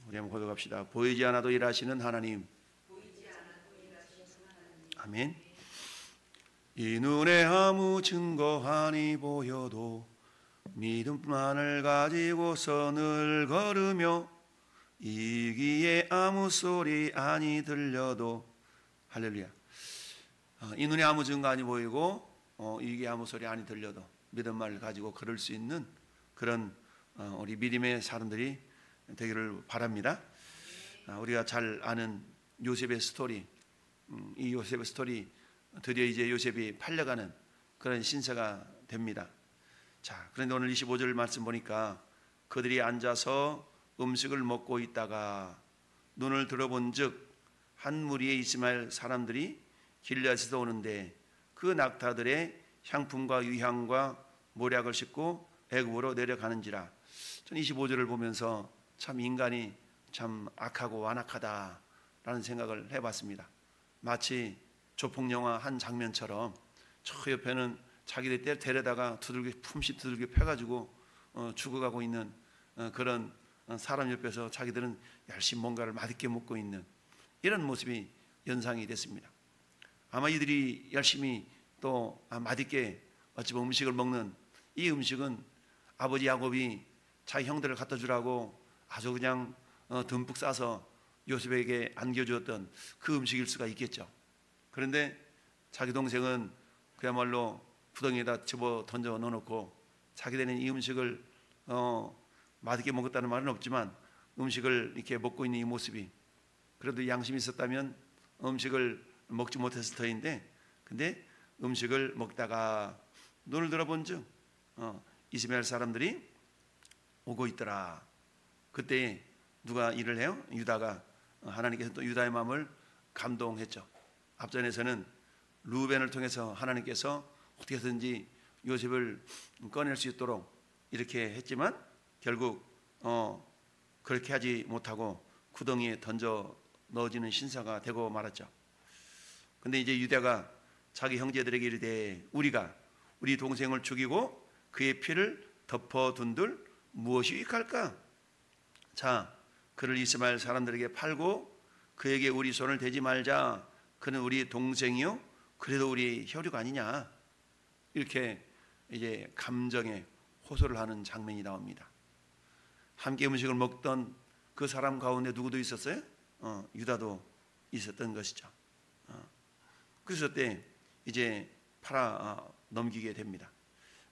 우리 한번 고백합시다. 보이지 않아도 일하시는 하나님. 아멘. 이 눈에 아무 증거 아니 보여도 믿음만을 가지고서 늘 걸으며 이 귀에 아무 소리 아니 들려도 할렐루야. 이 눈에 아무 증거 아니 보이고 이 귀에 아무 소리 아니 들려도 믿음만을 가지고 걸을 수 있는 그런 우리 믿음의 사람들이 되기를 바랍니다. 우리가 잘 아는 요셉의 스토리, 이 요셉의 스토리, 드디어 이제 요셉이 팔려가는 그런 신세가 됩니다. 자, 그런데 오늘 25절 말씀 보니까 그들이 앉아서 음식을 먹고 있다가 눈을 들어본즉 한 무리의 이스마엘 사람들이 길앗에서 오는데 그 낙타들의 향품과 유향과 모략을 싣고 애굽으로 내려가는지라. 저는 25절을 보면서 참 인간이 참 악하고 완악하다라는 생각을 해봤습니다. 마치 조폭영화 한 장면처럼 저 옆에는 자기들 데려다가 품씩 두들겨 펴가지고 죽어가고 있는 그런 사람 옆에서 자기들은 열심히 뭔가를 맛있게 먹고 있는 이런 모습이 연상이 됐습니다. 아마 이들이 열심히 또 맛있게 어찌 보면 음식을 먹는 이 음식은 아버지 야곱이 자기 형들을 갖다 주라고 아주 그냥 듬뿍 싸서 요셉에게 안겨주었던 그 음식일 수가 있겠죠. 그런데 자기 동생은 그야말로 부덩이에다 집어 던져 넣어놓고 자기들은 이 음식을 맛있게 먹었다는 말은 없지만 음식을 이렇게 먹고 있는 이 모습이 그래도 양심이 있었다면 음식을 먹지 못했을 터인데, 근데 음식을 먹다가 눈을 들어본즉 이스마엘 사람들이 오고 있더라. 그때 누가 일을 해요? 유다가. 하나님께서 또 유다의 마음을 감동했죠. 앞전에서는 루벤을 통해서 하나님께서 어떻게 해서든지 요셉을 꺼낼 수 있도록 이렇게 했지만 결국 그렇게 하지 못하고 구덩이에 던져 넣어지는 신사가 되고 말았죠. 근데 이제 유다가 자기 형제들에게 이르되 우리가 우리 동생을 죽이고 그의 피를 덮어둔들 무엇이 유익할까? 자, 그를 이스마엘 사람들에게 팔고 그에게 우리 손을 대지 말자. 그는 우리 동생이요 그래도 우리 혈육 아니냐. 이렇게 이제 감정에 호소를 하는 장면이 나옵니다. 함께 음식을 먹던 그 사람 가운데 누구도 있었어요? 유다도 있었던 것이죠. 그래서 그때 이제 팔아 넘기게 됩니다.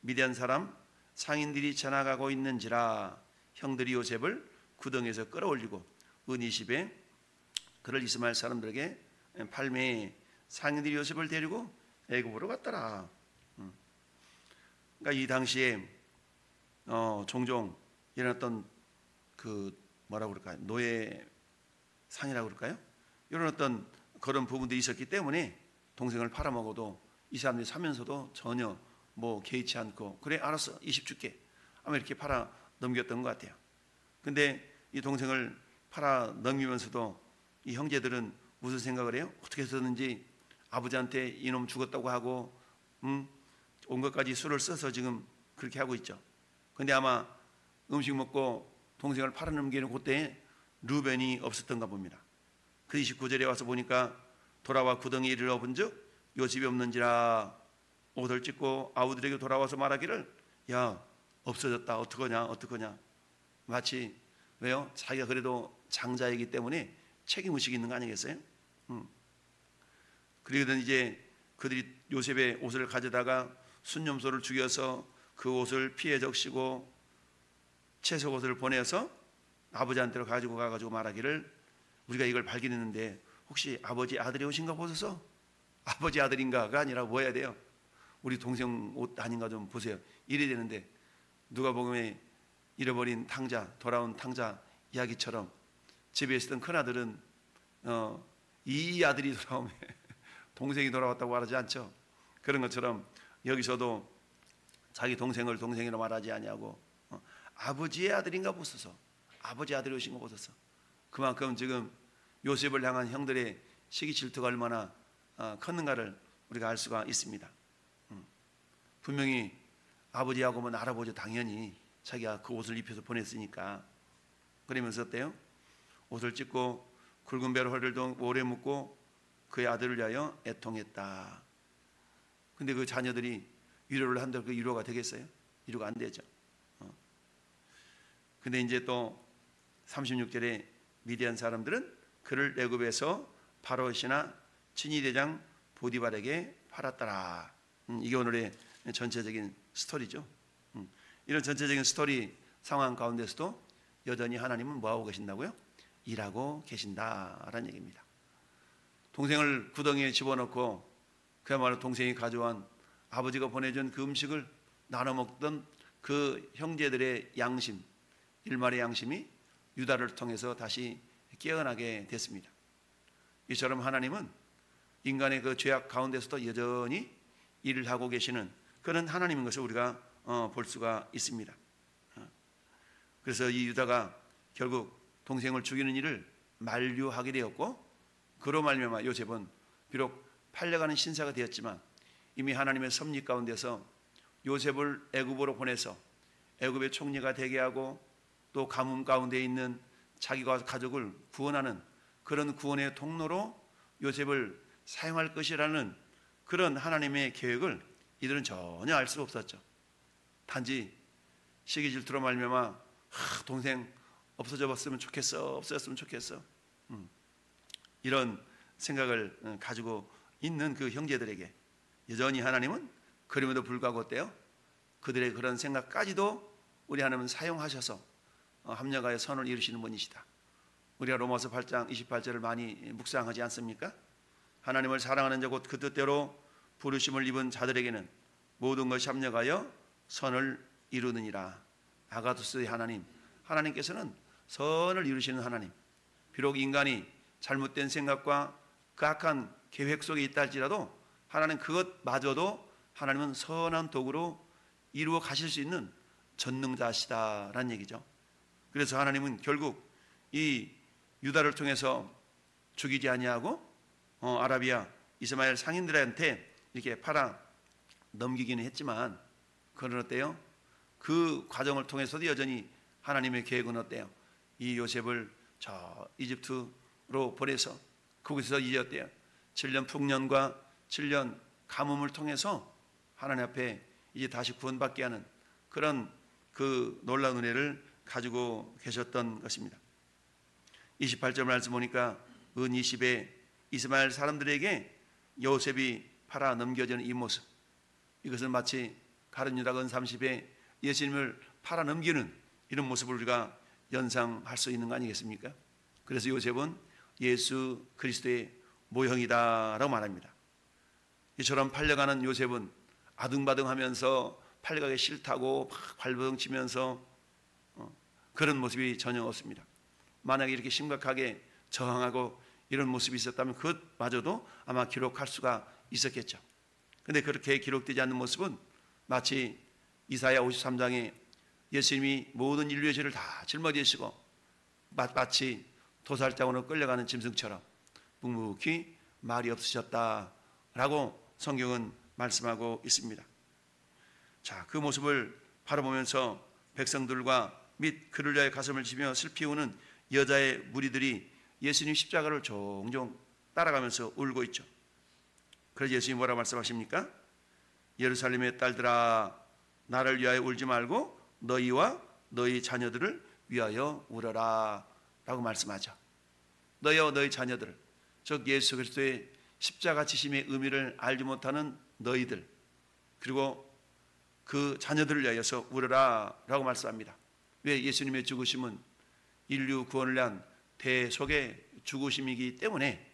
미디안 사람 상인들이 지나가고 있는지라 형들이 요셉을 구덩이에서 끌어올리고 은 20에 그를 이스마엘 사람들에게 팔매 상인들이 요셉을 데리고 애굽으로 갔더라. 그러니까 이 당시에 종종 일어났던 그 뭐라고 그럴까요? 노예상이라고 그럴까요? 이런 어떤 그런 부분들이 있었기 때문에 동생을 팔아먹어도 이 사람들이 사면서도 전혀 뭐 개의치 않고 그래 알았어 20 줄게 아마 이렇게 팔아 넘겼던 것 같아요. 근데 이 동생을 팔아 넘기면서도 이 형제들은 무슨 생각을 해요? 어떻게 해서든지 아버지한테 이놈 죽었다고 하고 온 것까지 수를 써서 지금 그렇게 하고 있죠. 근데 아마 음식 먹고 동생을 팔아 넘기는 그때 루벤이 없었던가 봅니다. 그 29절에 와서 보니까 돌아와 구덩이에 이르러본즉 요셉이 없는지라 옷을 찢고 아우들에게 돌아와서 말하기를 야 없어졌다 어떡하냐 마치 왜요? 자기가 그래도 장자이기 때문에 책임의식이 있는 거 아니겠어요? 그러거든 이제 그들이 요셉의 옷을 가져다가 순념소를 죽여서 그 옷을 피해 적시고 채색 옷을 보내서 아버지한테로 가지고 가가지고 말하기를 우리가 이걸 발견했는데 혹시 아버지 아들이 오신가 보소서. 아버지 아들인가가 아니라 뭐 해야 돼요? 우리 동생 옷 아닌가 좀 보세요. 이래야 되는데 누가복음에 잃어버린 탕자 돌아온 탕자 이야기처럼 집에 있었던 큰아들은 이 아들이 돌아오면 동생이 돌아왔다고 말하지 않죠. 그런 것처럼 여기서도 자기 동생을 동생이라 말하지 아니하고 아버지의 아들인가 보소서. 아버지 아들이 오신 거 보소서. 그만큼 지금 요셉을 향한 형들의 시기 질투가 얼마나 컸는가를 우리가 알 수가 있습니다. 분명히 아버지하고는 알아보죠. 당연히 자기가 그 옷을 입혀서 보냈으니까. 그러면서 어때요? 옷을 찢고 굵은 배로 허리를 오래 묶고 그의 아들을 위하여 애통했다. 근데 그 자녀들이 위로를 한다고 그 위로가 되겠어요? 위로가 안 되죠. 근데 이제 또 36절에 미디안 사람들은 그를 애굽에서 바로 신하 친위대장 보디발에게 팔았더라. 이게 오늘의 전체적인 스토리죠. 이런 전체적인 스토리 상황 가운데서도 여전히 하나님은 뭐하고 계신다고요? 일하고 계신다라는 얘기입니다. 동생을 구덩이에 집어넣고 그야말로 동생이 가져온 아버지가 보내준 그 음식을 나눠 먹던 그 형제들의 양심, 일말의 양심이 유다를 통해서 다시 깨어나게 됐습니다. 이처럼 하나님은 인간의 그 죄악 가운데서도 여전히 일을 하고 계시는 그런 하나님인 것을 우리가 볼 수가 있습니다. 그래서 이 유다가 결국 동생을 죽이는 일을 만류하게 되었고, 그로 말미암아 요셉은 비록 팔려가는 신사가 되었지만 이미 하나님의 섭리 가운데서 요셉을 애굽으로 보내서 애굽의 총리가 되게 하고 또 가뭄 가운데 있는 자기와 가족을 구원하는 그런 구원의 통로로 요셉을 사용할 것이라는 그런 하나님의 계획을 이들은 전혀 알 수 없었죠. 단지 시기 질투로 말미암아 동생 없어졌으면 좋겠어, 없어졌으면 좋겠어, 이런 생각을 가지고 있는 그 형제들에게 여전히 하나님은 그럼에도 불구하고 어때요? 그들의 그런 생각까지도 우리 하나님은 사용하셔서 합력하여 선을 이루시는 분이시다. 우리가 로마서 8장 28절을 많이 묵상하지 않습니까? 하나님을 사랑하는 자 곧 그 뜻대로 부르심을 입은 자들에게는 모든 것이 합력하여 선을 이루느니라. 아가두스의 하나님, 하나님께서는 선을 이루시는 하나님. 비록 인간이 잘못된 생각과 그 악한 계획 속에 있다 할지라도 하나님 그것마저도 하나님은 선한 도구로 이루어 가실 수 있는 전능자시다라는 얘기죠. 그래서 하나님은 결국 이 유다를 통해서 죽이지 아니하고 아라비아 이스마엘 상인들한테 이렇게 팔아 넘기기는 했지만, 그건 어때요? 그 과정을 통해서도 여전히 하나님의 계획은 어때요? 이 요셉을 저 이집트로 보내서 거기서 이제 어때요? 7년 풍년과 7년 가뭄을 통해서 하나님 앞에 이제 다시 구원받게 하는 그런 그 놀라운 은혜를 가지고 계셨던 것입니다. 28절 말씀 보니까 은 20에 이스마엘 사람들에게 요셉이 팔아 넘겨지는 이 모습, 이것은 마치 가룟 유다가 은 30에 예수님을 팔아 넘기는 이런 모습을 우리가 연상할 수 있는 거 아니겠습니까? 그래서 요셉은 예수 그리스도의 모형이다라고 말합니다. 이처럼 팔려가는 요셉은 아등바등하면서 팔려가기 싫다고 막 발버둥치면서 그런 모습이 전혀 없습니다. 만약에 이렇게 심각하게 저항하고 이런 모습이 있었다면 그것마저도 아마 기록할 수가 있었겠죠. 그런데 그렇게 기록되지 않는 모습은 마치 이사야 53장에 예수님이 모든 인류의 죄를 다 짊어지시고 마치 도살장으로 끌려가는 짐승처럼 묵묵히 말이 없으셨다라고 성경은 말씀하고 있습니다. 자, 그 모습을 바라보면서 백성들과 및 그를 위하여 가슴을 치며 슬피 우는 여자의 무리들이 예수님 십자가를 종종 따라가면서 울고 있죠. 그래서 예수님이 뭐라고 말씀하십니까? 예루살렘의 딸들아, 나를 위하여 울지 말고 너희와 너희 자녀들을 위하여 울어라 라고 말씀하죠. 너희와 너희 자녀들, 즉 예수 그리스도의 십자가 지심의 의미를 알지 못하는 너희들, 그리고 그 자녀들을 위하여서 울어라 라고 말씀합니다. 왜? 예수님의 죽으심은 인류 구원을 위한 대속의 죽으심이기 때문에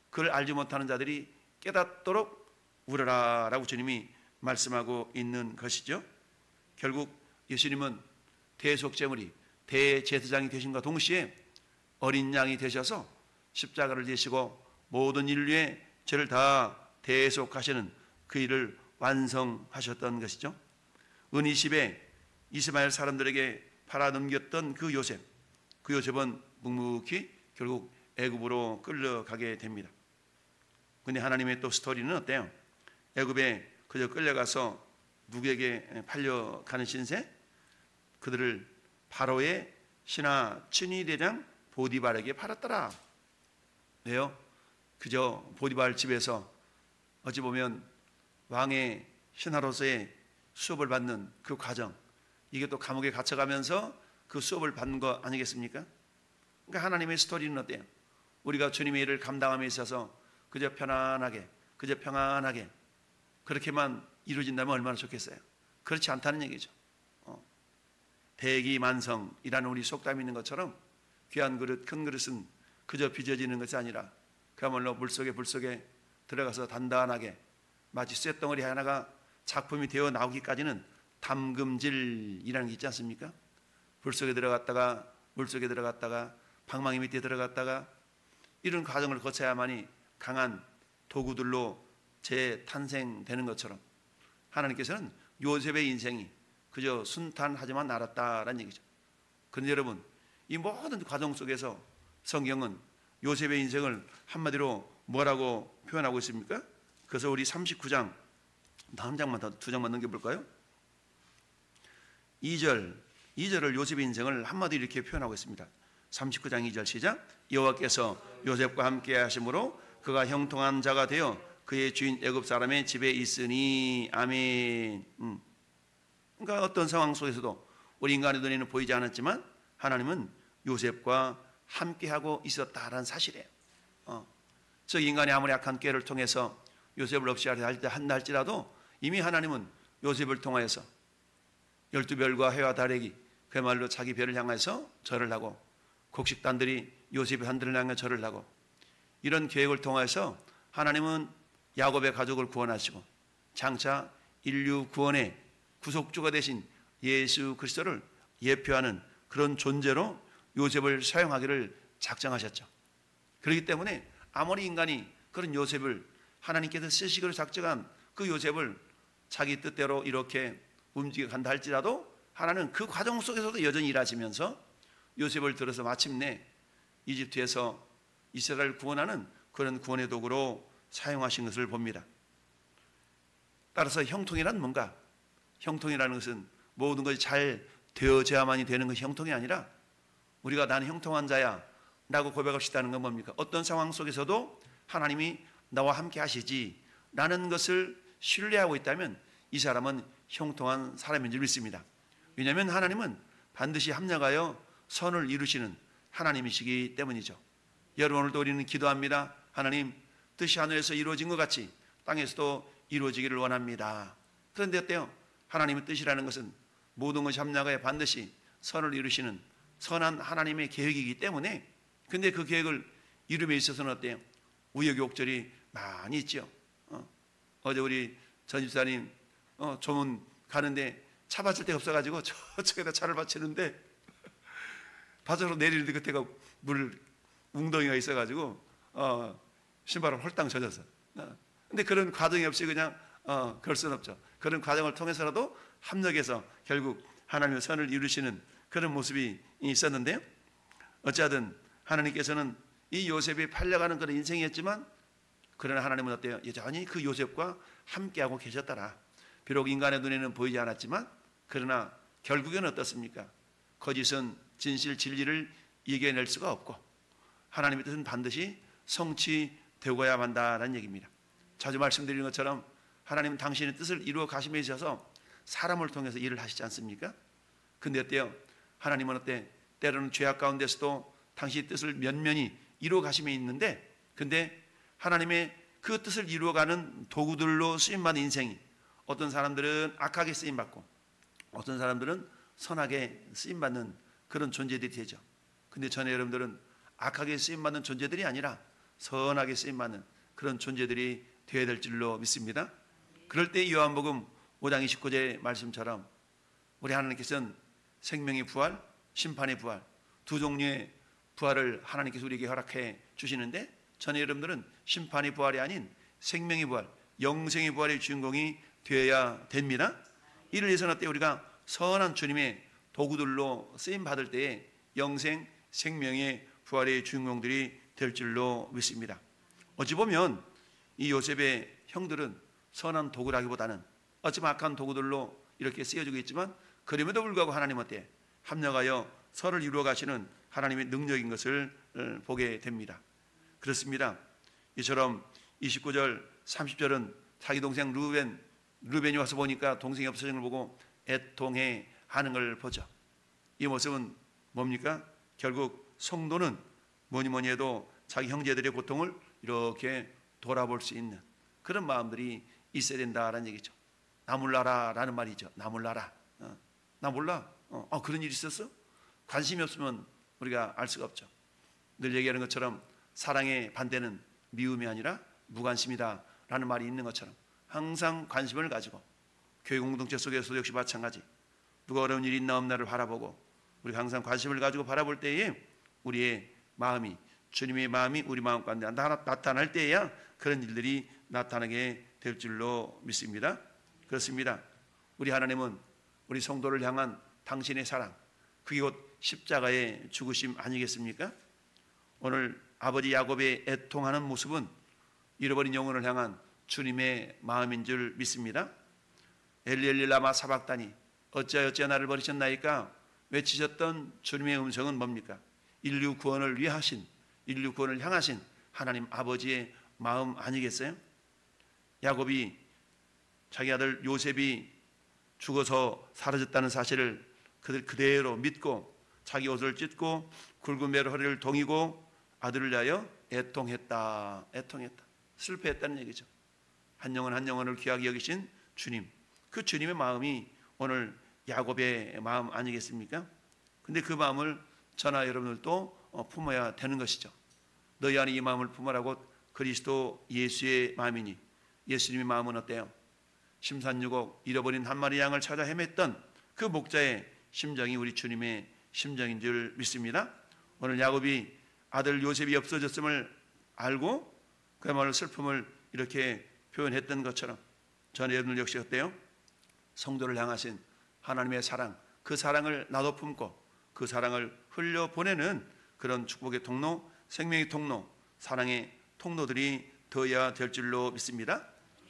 그걸 알지 못하는 자들이 깨닫도록 울어라 라고 주님이 말씀하고 있는 것이죠. 결국 예수님은 대속제물이 대제사장이 되신과 동시에 어린 양이 되셔서 십자가를 지시고 모든 인류의 죄를 다 대속하시는 그 일을 완성하셨던 것이죠. 은 20에 이스마엘 사람들에게 팔아넘겼던 그 요셉은 묵묵히 결국 애굽으로 끌려가게 됩니다. 근데 하나님의 또 스토리는 어때요? 애굽에 그저 끌려가서 누구에게 팔려가는 신세? 그들을 바로의 신하 친위대장 보디발에게 팔았더라. 왜요? 그저 보디발 집에서 어찌 보면 왕의 신하로서의 수업을 받는 그 과정, 이게 또 감옥에 갇혀가면서 그 수업을 받는 거 아니겠습니까? 그러니까 하나님의 스토리는 어때요? 우리가 주님의 일을 감당함에 있어서 그저 편안하게, 그저 평안하게 그렇게만 이루어진다면 얼마나 좋겠어요. 그렇지 않다는 얘기죠. 대기만성이라는 우리 속담이 있는 것처럼 귀한 그릇, 큰 그릇은 그저 빚어지는 것이 아니라 그야말로 물속에 불속에 들어가서 단단하게 마치 쇳덩어리 하나가 작품이 되어 나오기까지는 담금질이라는 게 있지 않습니까? 불속에 들어갔다가 물속에 들어갔다가 방망이 밑에 들어갔다가 이런 과정을 거쳐야만이 강한 도구들로 재탄생되는 것처럼 하나님께서는 요셉의 인생이 그저 순탄하지만 않았다라는 얘기죠. 그런데 여러분, 이 모든 과정 속에서 성경은 요셉의 인생을 한마디로 뭐라고 표현하고 있습니까? 그래서 우리 39장 한 장만 더, 두 장만 넘겨볼까요? 2절을 요셉의 인생을 한마디로 이렇게 표현하고 있습니다. 39장 2절 시작. 여호와께서 요셉과 함께 하심으로 그가 형통한 자가 되어 그의 주인 애굽 사람의 집에 있으니. 아멘. 그러니까 어떤 상황 속에서도 우리 인간의 눈에는 보이지 않았지만 하나님은 요셉과 함께하고 있었다라는 사실이에요. 저 인간의 아무리 악한 꾀를 통해서 요셉을 없이 한다 할지라도 이미 하나님은 요셉을 통하여서 12별과 해와 달에게 그야말로 자기 별을 향해서 절을 하고 곡식단들이 요셉의 한들을 향해 절을 하고 이런 계획을 통해서 하나님은 야곱의 가족을 구원하시고 장차 인류 구원의 구속주가 되신 예수 그리스도를 예표하는 그런 존재로 요셉을 사용하기를 작정하셨죠. 그렇기 때문에 아무리 인간이 그런 요셉을 하나님께서 쓰시기로 작정한 그 요셉을 자기 뜻대로 이렇게 움직여 간다 할지라도 하나님은 그 과정 속에서도 여전히 일하시면서 요셉을 들어서 마침내 이집트에서 이스라엘을 구원하는 그런 구원의 도구로 사용하신 것을 봅니다. 따라서 형통이란 뭔가? 형통이라는 것은 모든 것이 잘 되어져야만이 되는 것이 형통이 아니라 우리가 나는 형통한 자야 라고 고백합시다는 건 뭡니까? 어떤 상황 속에서도 하나님이 나와 함께 하시지 라는 것을 신뢰하고 있다면 이 사람은 형통한 사람인 줄 믿습니다. 왜냐하면 하나님은 반드시 합력하여 선을 이루시는 하나님이시기 때문이죠. 여러분, 오늘도 우리는 기도합니다. 하나님, 뜻이 하늘에서 이루어진 것 같이 땅에서도 이루어지기를 원합니다. 그런데 어때요? 하나님의 뜻이라는 것은 모든 것이 합력하여 반드시 선을 이루시는 선한 하나님의 계획이기 때문에, 근데 그 계획을 이룸에 있어서는 어때요? 우여곡절이 많이 있죠. 어제 우리 전 집사님 조문 가는데 차 받칠 데가 없어가지고 저쪽에다 차를 받치는데 바다로 내리는데 그때가 물 웅덩이가 있어가지고 신발을 홀딱 젖었어. 근데 그런 과정이 없이 그냥 그럴 수는 없죠. 그런 과정을 통해서라도 합력해서 결국 하나님의 선을 이루시는 그런 모습이 있었는데요. 어찌하든 하나님께서는 이 요셉이 팔려가는 그런 인생이었지만 그러나 하나님은 어때요? 여전히 그 요셉과 함께하고 계셨더라. 비록 인간의 눈에는 보이지 않았지만 그러나 결국에는 어떻습니까? 거짓은 진실 진리를 이겨낼 수가 없고 하나님의 뜻은 반드시 성취되고야 만다라는 얘기입니다. 자주 말씀드리는 것처럼 하나님은 당신의 뜻을 이루어 가심에 있어서 사람을 통해서 일을 하시지 않습니까? 근데 어때요? 하나님은 어때? 때로는 죄악 가운데서도 당신의 뜻을 면면히 이루어 가심에 있는데, 근데 하나님의 그 뜻을 이루어가는 도구들로 쓰임받는 인생이 어떤 사람들은 악하게 쓰임받고 어떤 사람들은 선하게 쓰임받는 그런 존재들이 되죠. 근데 전에 여러분들은 악하게 쓰임받는 존재들이 아니라 선하게 쓰임받는 그런 존재들이 되어야 될 줄로 믿습니다. 그럴 때 요한복음 5장 29절 말씀처럼 우리 하나님께서는 생명의 부활, 심판의 부활 두 종류의 부활을 하나님께서 우리에게 허락해 주시는데 전에 여러분들은 심판의 부활이 아닌 생명의 부활, 영생의 부활의 주인공이 되어야 됩니다. 이를 위해서는 어때? 우리가 선한 주님의 도구들로 쓰임받을 때에 영생, 생명의 부활의 주인공들이 될 줄로 믿습니다. 어찌 보면 이 요셉의 형들은 선한 도구라기보다는 어찌보면 악한 도구들로 이렇게 쓰여지고 있지만 그럼에도 불구하고 하나님 어때? 합력하여 선을 이루어 가시는 하나님의 능력인 것을 보게 됩니다. 그렇습니다. 이처럼 29절 30절은 자기 동생 루벤이 와서 보니까 동생이 없어진 걸 보고 애통해 하는 걸 보죠. 이 모습은 뭡니까? 결국 성도는 뭐니 해도 자기 형제들의 고통을 이렇게 돌아볼 수 있는 그런 마음들이 있어야 된다라는 얘기죠. 나 몰라라라는 말이죠. 나 몰라라. 나 몰라. 그런 일이 있었어? 관심이 없으면 우리가 알 수가 없죠. 늘 얘기하는 것처럼 사랑의 반대는 미움이 아니라 무관심이다 라는 말이 있는 것처럼 항상 관심을 가지고 교회 공동체 속에서도 역시 마찬가지. 누가 어려운 일이 있나 없나를 바라보고 우리가 항상 관심을 가지고 바라볼 때에 우리의 마음이, 주님의 마음이 우리 마음 가운데 나타날 때에야 그런 일들이 나타나게 될 줄로 믿습니다. 그렇습니다. 우리 하나님은 우리 성도를 향한 당신의 사랑, 그게 곧 십자가의 죽으심 아니겠습니까? 오늘 아버지 야곱의 애통하는 모습은 잃어버린 영혼을 향한 주님의 마음인 줄 믿습니다. 엘리 엘리 라마 사박다니 어찌하여 나를 버리셨나이까 외치셨던 주님의 음성은 뭡니까? 인류 구원을 위하신, 인류 구원을 향하신 하나님 아버지의 마음 아니겠어요? 야곱이 자기 아들 요셉이 죽어서 사라졌다는 사실을 그대로 믿고 자기 옷을 찢고 굵은 배로 허리를 동이고 아들을 위하여 애통했다. 슬퍼했다는 얘기죠. 한 영혼 한 영혼을 귀하게 여기신 주님, 그 주님의 마음이 오늘 야곱의 마음 아니겠습니까? 근데 그 마음을 저나 여러분들도 품어야 되는 것이죠. 너희 안에 이 마음을 품으라고 그리스도 예수의 마음이니 예수님의 마음은 어때요? 심산유곡 잃어버린 한 마리 양을 찾아 헤맸던 그 목자의 심정이 우리 주님의 심정인 줄 믿습니다. 오늘 야곱이 아들 요셉이 없어졌음을 알고 그야말로 슬픔을 이렇게 표현했던 것처럼 저는 여러분 역시 어때요? 성도를 향하신 하나님의 사랑, 그 사랑을 나도 품고 그 사랑을 흘려보내는 그런 축복의 통로, 생명의 통로, 사랑의 통로들이 되어야 될 줄로 믿습니다.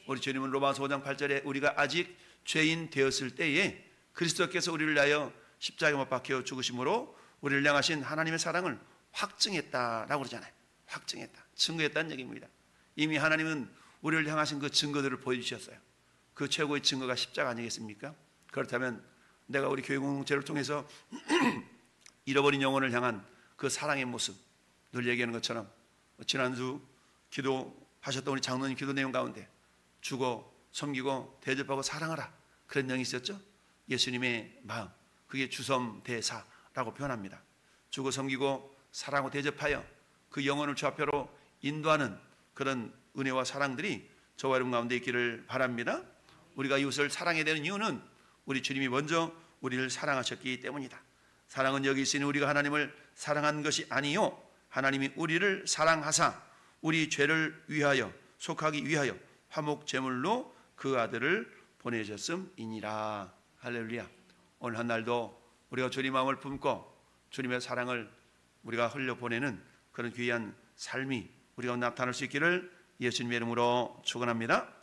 우리 주님은 로마서 5장 8절에 우리가 아직 죄인 되었을 때에 그리스도께서 우리를 위하여 십자가에 못 박혀 죽으심으로 우리를 향하신 하나님의 사랑을 확증했다라고 그러잖아요. 확증했다, 증거했다는 얘기입니다. 이미 하나님은 우리를 향하신 그 증거들을 보여주셨어요. 그 최고의 증거가 십자가 아니겠습니까? 그렇다면 내가 우리 교회 공동체를 통해서 잃어버린 영혼을 향한 그 사랑의 모습, 늘 얘기하는 것처럼 지난주 기도하셨던 우리 장로님 기도 내용 가운데 주고 섬기고 대접하고 사랑하라 그런 내용이 있었죠. 예수님의 마음, 그게 주섬대사라고 표현합니다. 주고 섬기고 사랑하고 대접하여 그 영혼을 주 앞으로 인도하는 그런 은혜와 사랑들이 저와 여러분 가운데 있기를 바랍니다. 우리가 이웃을 사랑해야 되는 이유는 우리 주님이 먼저 우리를 사랑하셨기 때문이다. 사랑은 여기 있으니 우리가 하나님을 사랑한 것이 아니요 하나님이 우리를 사랑하사 우리 죄를 위하여 속하기 위하여 화목 제물로 그 아들을 보내셨음이니라. 할렐루야. 오늘 한 날도 우리가 주님 마음을 품고 주님의 사랑을 우리가 흘려보내는 그런 귀한 삶이 우리가 나타날 수 있기를 예수님의 이름으로 축원합니다.